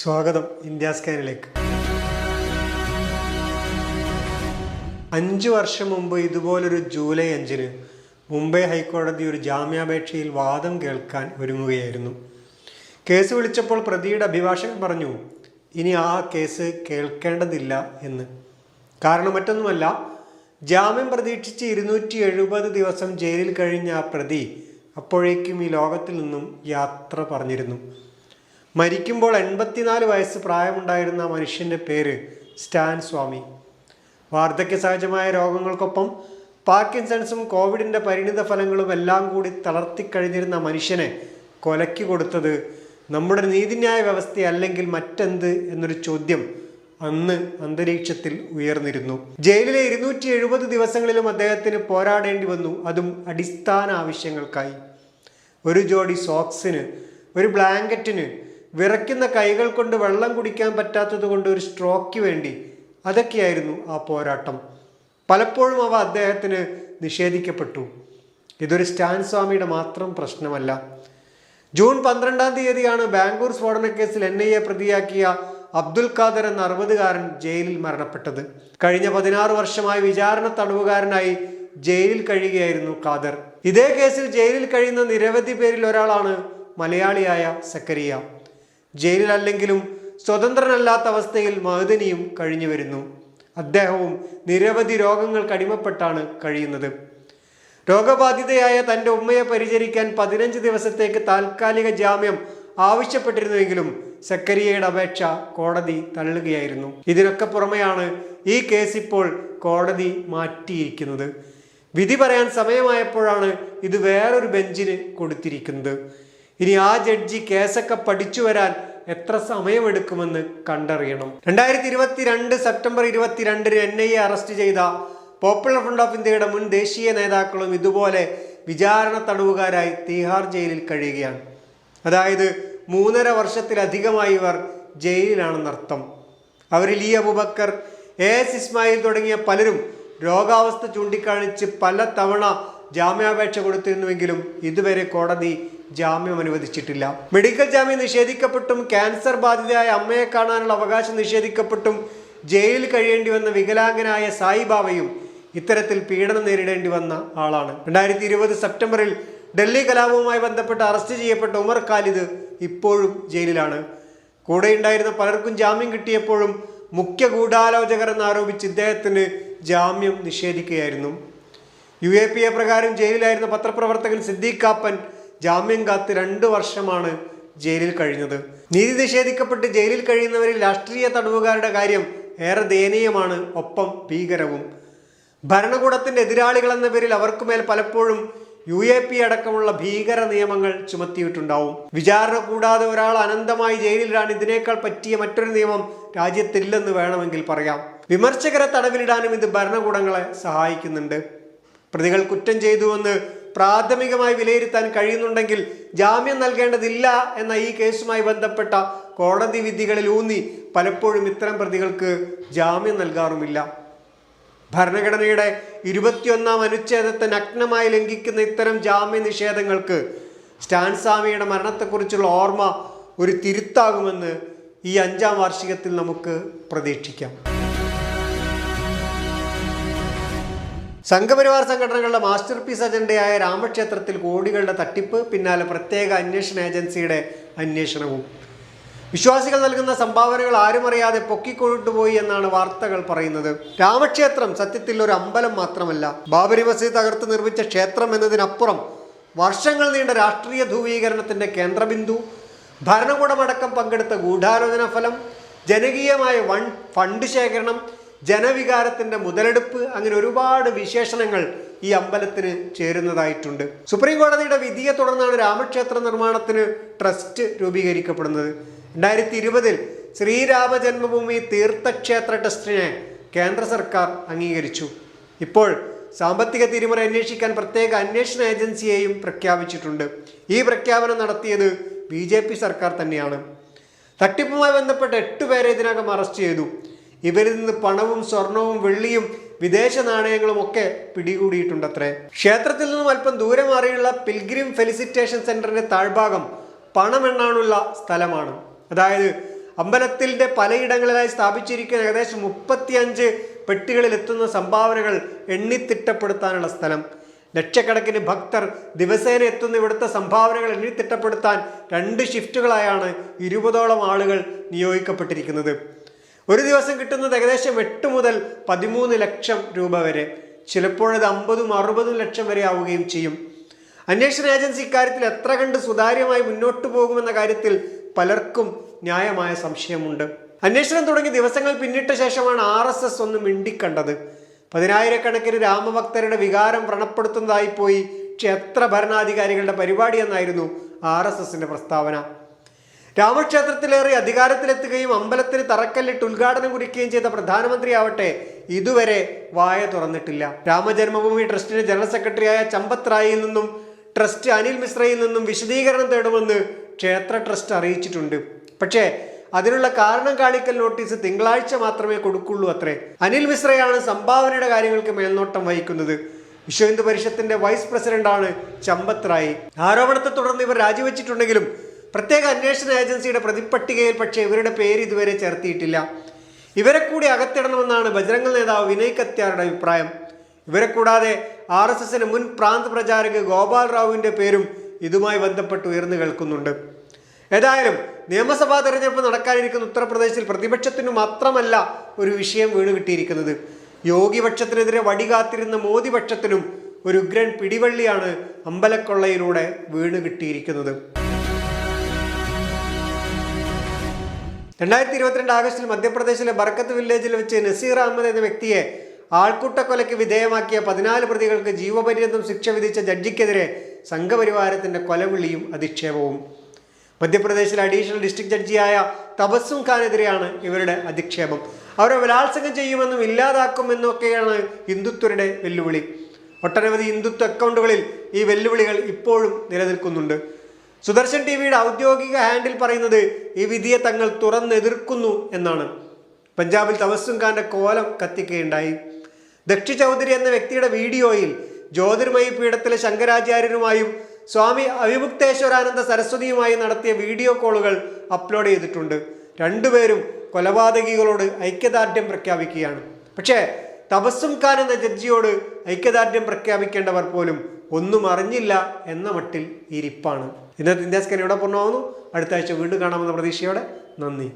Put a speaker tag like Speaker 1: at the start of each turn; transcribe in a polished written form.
Speaker 1: സ്വാഗതം ഇന്ത്യ സ്കാനിലേക്ക്. 5 വർഷം മുമ്പ് ഇതുപോലൊരു ജൂലൈ 5-ന് മുംബൈ ഹൈക്കോടതി ഒരു ജാമ്യാപേക്ഷയിൽ വാദം കേൾക്കാൻ ഒരുങ്ങുകയായിരുന്നു. കേസ് വിളിച്ചപ്പോൾ പ്രതിയുടെ അഭിഭാഷകൻ പറഞ്ഞു, ഇനി ആ കേസ് കേൾക്കേണ്ടതില്ല എന്ന്. കാരണം മറ്റൊന്നുമല്ല, ജാമ്യം പ്രതീക്ഷിച്ച് 270 ദിവസം ജയിലിൽ കഴിഞ്ഞ ആ പ്രതി അപ്പോഴേക്കും ഈ ലോകത്തിൽ നിന്നും യാത്ര പറഞ്ഞിരുന്നു. മരിക്കുമ്പോൾ 84 വയസ്സ് പ്രായമുണ്ടായിരുന്ന മനുഷ്യൻ്റെ പേര് സ്റ്റാൻ സ്വാമി. വാർദ്ധക്യ സഹജമായ രോഗങ്ങൾക്കൊപ്പം പാർക്കിൻസൺസും കോവിഡിൻ്റെ പരിണിത ഫലങ്ങളും എല്ലാം കൂടി തളർത്തിക്കഴിഞ്ഞിരുന്ന മനുഷ്യനെ കൊലയ്ക്ക് കൊടുത്തത് നമ്മുടെ നീതിന്യായ വ്യവസ്ഥ അല്ലെങ്കിൽ മറ്റെന്ത് എന്നൊരു ചോദ്യം അന്ന് അന്തരീക്ഷത്തിൽ ഉയർന്നിരുന്നു. ജയിലിലെ 270 ദിവസങ്ങളിലും അദ്ദേഹത്തിന് പോരാടേണ്ടി വന്നു, അതും അടിസ്ഥാന ആവശ്യങ്ങൾക്കായി. ഒരു ജോഡി സോക്സിന്, ഒരു ബ്ലാങ്കറ്റിന്, വിറയ്ക്കുന്ന കൈകൾ കൊണ്ട് വെള്ളം കുടിക്കാൻ പറ്റാത്തത് കൊണ്ട് ഒരു സ്ട്രോക്ക് വേണ്ടി. അതൊക്കെയായിരുന്നു ആ പോരാട്ടം. പലപ്പോഴും അവ അദ്ദേഹത്തിന് നിഷേധിക്കപ്പെട്ടു. ഇതൊരു സ്റ്റാൻ സ്വാമിയുടെ മാത്രം പ്രശ്നമല്ല. ജൂൺ 12-ാം തീയതിയാണ് ബാംഗ്ലൂർ സ്ഫോടനക്കേസിൽ NIA പ്രതിയാക്കിയ അബ്ദുൽ ഖാദർ എന്ന 60-കാരൻ ജയിലിൽ മരണപ്പെട്ടത്. കഴിഞ്ഞ 16 വർഷമായി വിചാരണ തടവുകാരനായി ജയിലിൽ കഴിയുകയായിരുന്നു ഖാദർ. ഇതേ കേസിൽ ജയിലിൽ കഴിയുന്ന നിരവധി പേരിൽ ഒരാളാണ് മലയാളിയായ സക്കരിയ. ജയിലിലല്ലെങ്കിലും സ്വതന്ത്രനല്ലാത്ത അവസ്ഥയിൽ മഅ്ദനിയും കഴിഞ്ഞു വരുന്നു. അദ്ദേഹവും നിരവധി രോഗങ്ങൾക്ക് അടിമപ്പെട്ടാണ് കഴിയുന്നത്. രോഗബാധിതയായ തൻ്റെ ഉമ്മയെ പരിചരിക്കാൻ 15 ദിവസത്തേക്ക് താൽക്കാലിക ജാമ്യം ആവശ്യപ്പെട്ടിരുന്നുവെങ്കിലും സക്കരിയയുടെ അപേക്ഷ കോടതി തള്ളുകയായിരുന്നു. ഇതിനൊക്കെ പുറമെയാണ് ഈ കേസ് ഇപ്പോൾ കോടതി മാറ്റിയിരിക്കുന്നത്. വിധി പറയാൻ സമയമായപ്പോഴാണ് ഇത് വേറൊരു ബെഞ്ചിന് കൊടുത്തിരിക്കുന്നത്. ഇനി ആ ജഡ്ജി കേസൊക്കെ പഠിച്ചു വരാൻ എത്ര സമയമെടുക്കുമെന്ന് കണ്ടറിയണം. 2022 സെപ്റ്റംബർ 22-ന് NIA അറസ്റ്റ് ചെയ്ത പോപ്പുലർ ഫ്രണ്ട് ഓഫ് ഇന്ത്യയുടെ മുൻ ദേശീയ നേതാക്കളും ഇതുപോലെ വിചാരണ തടവുകാരായി തീഹാർ ജയിലിൽ കഴിയുകയാണ്. അതായത് 3.5 വർഷത്തിലധികമായി ഇവർ ജയിലിലാണെന്നർത്ഥം. അവരിൽ ഇ അബൂബക്കർ, AS ഇസ്മായിൽ തുടങ്ങിയ പലരും രോഗാവസ്ഥ ചൂണ്ടിക്കാണിച്ച് പല തവണ ജാമ്യാപേക്ഷ കൊടുത്തിരുന്നുവെങ്കിലും ഇതുവരെ കോടതി ജാമ്യം അനുവദിച്ചിട്ടില്ല. മെഡിക്കൽ ജാമ്യം നിഷേധിക്കപ്പെട്ടും ക്യാൻസർ ബാധിതയായ അമ്മയെ കാണാനുള്ള അവകാശം നിഷേധിക്കപ്പെട്ടും ജയിലിൽ കഴിയേണ്ടി വന്ന വികലാംഗനായ സായിബാബയും ഇത്തരത്തിൽ പീഡനം നേരിടേണ്ടി വന്ന ആളാണ്. 2020 സെപ്റ്റംബറിൽ ഡൽഹി കലാപവുമായി ബന്ധപ്പെട്ട് അറസ്റ്റ് ചെയ്യപ്പെട്ട ഉമർ ഖാലിദ് ഇപ്പോഴും ജയിലിലാണ്. കൂടെയുണ്ടായിരുന്ന പലർക്കും ജാമ്യം കിട്ടിയപ്പോഴും മുഖ്യ ഗൂഢാലോചകർ എന്നാരോപിച്ച് ഇദ്ദേഹത്തിന് ജാമ്യം നിഷേധിക്കുകയായിരുന്നു. UAPA പ്രകാരം ജയിലിലായിരുന്ന പത്രപ്രവർത്തകൻ സിദ്ദീഖ് കാപ്പൻ ജാമ്യം കാത്ത് 2 വർഷമാണ് ജയിലിൽ കഴിഞ്ഞത്. നീതി നിഷേധിക്കപ്പെട്ട് ജയിലിൽ കഴിയുന്നവരിൽ രാഷ്ട്രീയ തടവുകാരുടെ കാര്യം ഏറെ ദയനീയമാണ്, ഒപ്പം ഭീകരവും. ഭരണകൂടത്തിൻ്റെ എതിരാളികൾ എന്ന പേരിൽ അവർക്കുമേൽ പലപ്പോഴും UAPA അടക്കമുള്ള ഭീകര നിയമങ്ങൾ ചുമത്തിയിട്ടുണ്ടാവും. വിചാരണ കൂടാതെ ഒരാൾ അനന്തമായി ജയിലിലാണ്. ഇതിനേക്കാൾ പറ്റിയ മറ്റൊരു നിയമം രാജ്യത്തില്ലെന്ന് വേണമെങ്കിൽ പറയാം. വിമർശകരെ തടവിലിടാനും ഇത് ഭരണകൂടങ്ങളെ സഹായിക്കുന്നുണ്ട്. പ്രതികൾ കുറ്റം ചെയ്തുവെന്ന് പ്രാഥമികമായി വിലയിരുത്താൻ കഴിയുന്നുണ്ടെങ്കിൽ ജാമ്യം നൽകേണ്ടതില്ല എന്ന ഈ കേസുമായി ബന്ധപ്പെട്ട കോടതി വിധികളിൽ ഊന്നി പലപ്പോഴും ഇത്തരം പ്രതികൾക്ക് ജാമ്യം നൽകാറുമില്ല. ഭരണഘടനയുടെ 21-ാം അനുച്ഛേദത്തെ നഗ്നമായി ലംഘിക്കുന്ന ഇത്തരം ജാമ്യ നിഷേധങ്ങൾക്ക് സ്റ്റാൻ സ്വാമിയുടെ മരണത്തെക്കുറിച്ചുള്ള ഓർമ്മ ഒരു തിരുത്താകുമെന്ന് ഈ 5-ാം വാർഷികത്തിൽ നമുക്ക് പ്രതീക്ഷിക്കാം. സംഘപരിവാർ സംഘടനകളുടെ മാസ്റ്റർ പീസ് അജണ്ടയായ രാമക്ഷേത്രത്തിൽ കോടികളുടെ തട്ടിപ്പ്, പിന്നാലെ പ്രത്യേക അന്വേഷണ ഏജൻസിയുടെ അന്വേഷണവും. വിശ്വാസികൾ നൽകുന്ന സംഭാവനകൾ ആരും അറിയാതെ പൊക്കിക്കൊണ്ടുപോയി എന്നാണ് വാർത്തകൾ പറയുന്നത്. രാമക്ഷേത്രം സത്യത്തിൽ ഒരു അമ്പലം മാത്രമല്ല, ബാബരി മസ്ജിദ് തകർത്ത് നിർമ്മിച്ച ക്ഷേത്രം എന്നതിനപ്പുറം വർഷങ്ങൾ നീണ്ട രാഷ്ട്രീയ ധ്രുവീകരണത്തിൻ്റെ കേന്ദ്രബിന്ദു, ഭരണകൂടമടക്കം പങ്കെടുത്ത ഗൂഢാലോചന ഫലം, ജനകീയമായ ഫണ്ട് ശേഖരണം, ജനവികാരത്തിൻ്റെ മുതലെടുപ്പ്, അങ്ങനെ ഒരുപാട് വിശേഷണങ്ങൾ ഈ അമ്പലത്തിന് ചേരുന്നതായിട്ടുണ്ട്. സുപ്രീം കോടതിയുടെ വിധിയെ തുടർന്നാണ് രാമക്ഷേത്ര നിർമ്മാണത്തിന് ട്രസ്റ്റ് രൂപീകരിക്കപ്പെടുന്നത്. 2020-ൽ ശ്രീരാമ ജന്മഭൂമി തീർത്ഥക്ഷേത്ര ട്രസ്റ്റിനെ കേന്ദ്ര സർക്കാർ അംഗീകരിച്ചു. ഇപ്പോൾ സാമ്പത്തിക തിരിമറി അന്വേഷിക്കാൻ പ്രത്യേക അന്വേഷണ ഏജൻസിയെയും പ്രഖ്യാപിച്ചിട്ടുണ്ട്. ഈ പ്രഖ്യാപനം നടത്തിയത് BJP സർക്കാർ തന്നെയാണ്. തട്ടിപ്പുമായി ബന്ധപ്പെട്ട് 8 പേരെ ഇതിനകം അറസ്റ്റ് ചെയ്തു. ഇവരിൽ നിന്ന് പണവും സ്വർണവും വെള്ളിയും വിദേശ നാണയങ്ങളും ഒക്കെ പിടികൂടിയിട്ടുണ്ടത്രേ. ക്ഷേത്രത്തിൽ നിന്നും അല്പം ദൂരെ മാറിയുള്ള പിൽഗ്രിം ഫെലിസിറ്റേഷൻ സെന്ററിന്റെ താഴ്ഭാഗം പണമെണ്ണാനുള്ള സ്ഥലമാണ്. അതായത് അമ്പലത്തിൻ്റെ പലയിടങ്ങളിലായി സ്ഥാപിച്ചിരിക്കുന്ന ഏകദേശം 35 പെട്ടികളിൽ എത്തുന്ന സംഭാവനകൾ എണ്ണിത്തിട്ടപ്പെടുത്താനുള്ള സ്ഥലം. ലക്ഷക്കണക്കിന് ഭക്തർ ദിവസേന എത്തുന്ന ഇവിടുത്തെ സംഭാവനകൾ എണ്ണിത്തിട്ടപ്പെടുത്താൻ 2 ഷിഫ്റ്റുകളായാണ് 20ഓളം ആളുകൾ നിയോഗിക്കപ്പെട്ടിരിക്കുന്നത്. ഒരു ദിവസം കിട്ടുന്നത് ഏകദേശം 8 മുതൽ 13 ലക്ഷം രൂപ വരെ, ചിലപ്പോഴത് 50-60 ലക്ഷം വരെ ആവുകയും ചെയ്യും. അന്വേഷണ ഏജൻസി ഇക്കാര്യത്തിൽ എത്ര കണ്ട് സുതാര്യമായി മുന്നോട്ടു പോകുമെന്ന കാര്യത്തിൽ പലർക്കും ന്യായമായ സംശയമുണ്ട്. അന്വേഷണം തുടങ്ങി ദിവസങ്ങൾ പിന്നിട്ട ശേഷമാണ് RSS ഒന്ന് മിണ്ടിക്കണ്ടത്. 10,000-കണക്കിന് രാമഭക്തരുടെ വികാരം വ്രണപ്പെടുത്തുന്നതായി പോയി ക്ഷേത്ര ഭരണാധികാരികളുടെ പരിപാടി എന്നായിരുന്നു RSSന്റെ പ്രസ്താവന. രാമക്ഷേത്രത്തിലേറി അധികാരത്തിലെത്തുകയും അമ്പലത്തിന് തറക്കല്ലിട്ട് ഉദ്ഘാടനം കുറിക്കുകയും ചെയ്ത പ്രധാനമന്ത്രിയാവട്ടെ ഇതുവരെ വായ തുറന്നിട്ടില്ല. രാമജന്മഭൂമി ട്രസ്റ്റിന്റെ ജനറൽ സെക്രട്ടറിയായ ചമ്പത് റായിയിൽ നിന്നും ട്രസ്റ്റ് അനിൽ മിശ്രയിൽ നിന്നും വിശദീകരണം തേടുമെന്ന് ക്ഷേത്ര ട്രസ്റ്റ് അറിയിച്ചിട്ടുണ്ട്. പക്ഷേ അതിനുള്ള കാരണം കാണിക്കൽ നോട്ടീസ് തിങ്കളാഴ്ച മാത്രമേ കൊടുക്കുള്ളൂ അത്രേ. അനിൽ മിശ്രയാണ് സംഭാവനയുടെ കാര്യങ്ങൾക്ക് മേൽനോട്ടം വഹിക്കുന്നത്. വിശ്വ ഹിന്ദു പരിഷത്തിന്റെ വൈസ് പ്രസിഡന്റാണ് ചമ്പത് റായി. ആരോപണത്തെ തുടർന്ന് ഇവർ രാജിവെച്ചിട്ടുണ്ടെങ്കിലും പ്രത്യേക അന്വേഷണ ഏജൻസിയുടെ പ്രതിപ്പട്ടികയിൽ പക്ഷേ ഇവരുടെ പേര് ഇതുവരെ ചേർത്തിയിട്ടില്ല. ഇവരെ കൂടി അകത്തിടണമെന്നാണ് ബജ്രംഗ് നേതാവ് വിനയ് കത്യാരുടെ അഭിപ്രായം. ഇവരെ കൂടാതെ RSSന് മുൻ പ്രാന്ത് പ്രചാരക് ഗോപാൽ റാവുവിൻ്റെ പേരും ഇതുമായി ബന്ധപ്പെട്ട് ഉയർന്നു കേൾക്കുന്നുണ്ട്. ഏതായാലും നിയമസഭാ തെരഞ്ഞെടുപ്പ് നടക്കാനിരിക്കുന്ന ഉത്തർപ്രദേശിൽ പ്രതിപക്ഷത്തിനു മാത്രമല്ല ഒരു വിഷയം വീണ് കിട്ടിയിരിക്കുന്നത്. യോഗിപക്ഷത്തിനെതിരെ വടികാത്തിരുന്ന മോദിപക്ഷത്തിനും ഒരു ഉഗ്രൻ പിടിവള്ളിയാണ് അമ്പലക്കൊള്ളയിലൂടെ വീണ് കിട്ടിയിരിക്കുന്നത്. 2022 ആഗസ്റ്റിൽ മധ്യപ്രദേശിലെ ബർക്കത്ത് വില്ലേജിൽ വെച്ച് നസീർ അഹമ്മദ് എന്ന വ്യക്തിയെ ആൾക്കൂട്ടക്കൊലയ്ക്ക് വിധേയമാക്കിയ 14 പ്രതികൾക്ക് ജീവപര്യന്തം ശിക്ഷ വിധിച്ച ജഡ്ജിക്കെതിരെ സംഘപരിവാരത്തിന്റെ കൊലവിളിയും അധിക്ഷേപവും. മധ്യപ്രദേശിലെ അഡീഷണൽ ഡിസ്ട്രിക്ട് ജഡ്ജിയായ തബസ്സും ഖാനെതിരെയാണ് ഇവരുടെ അധിക്ഷേപം. അവരെ ബലാത്സംഗം ചെയ്യുമെന്നും ഇല്ലാതാക്കുമെന്നൊക്കെയാണ് ഹിന്ദുത്വരുടെ വെല്ലുവിളി. ഒട്ടനവധി ഹിന്ദുത്വ അക്കൗണ്ടുകളിൽ ഈ വെല്ലുവിളികൾ ഇപ്പോഴും നിലനിൽക്കുന്നുണ്ട്. സുദർശൻ ടിവിയുടെ ഔദ്യോഗിക ഹാൻഡിൽ പറയുന്നത് ഈ വിധിയെ തങ്ങൾ തുറന്നെതിർക്കുന്നു എന്നാണ്. പഞ്ചാബിൽ തബസ്സും ഖാന്റെ കോലം കത്തിക്കുകയുണ്ടായി. ദക്ഷി ചൗധരി എന്ന വ്യക്തിയുടെ വീഡിയോയിൽ ജ്യോതിർമയി പീഠത്തിലെ ശങ്കരാചാര്യരുമായും സ്വാമി അവിമുക്തേശ്വരാനന്ദ സരസ്വതിയുമായി നടത്തിയ വീഡിയോ കോളുകൾ അപ്ലോഡ് ചെയ്തിട്ടുണ്ട്. രണ്ടുപേരും കൊലപാതകികളോട് ഐക്യദാർഢ്യം പ്രഖ്യാപിക്കുകയാണ്. പക്ഷേ തബസ്സും ഖാൻ എന്ന ജഡ്ജിയോട് ഐക്യദാർഢ്യം പ്രഖ്യാപിക്കേണ്ടവർ പോലും ഒന്നും അറിഞ്ഞില്ല എന്ന മട്ടിൽ ഇരിപ്പാണ്. ഇന്നത്തെ ഇന്ത്യ സ്കാൻ ഇവിടെ പൂർണ്ണമാകുന്നു. അടുത്ത ആഴ്ച വീണ്ടും കാണാമെന്ന പ്രതീക്ഷയോടെ നന്ദി.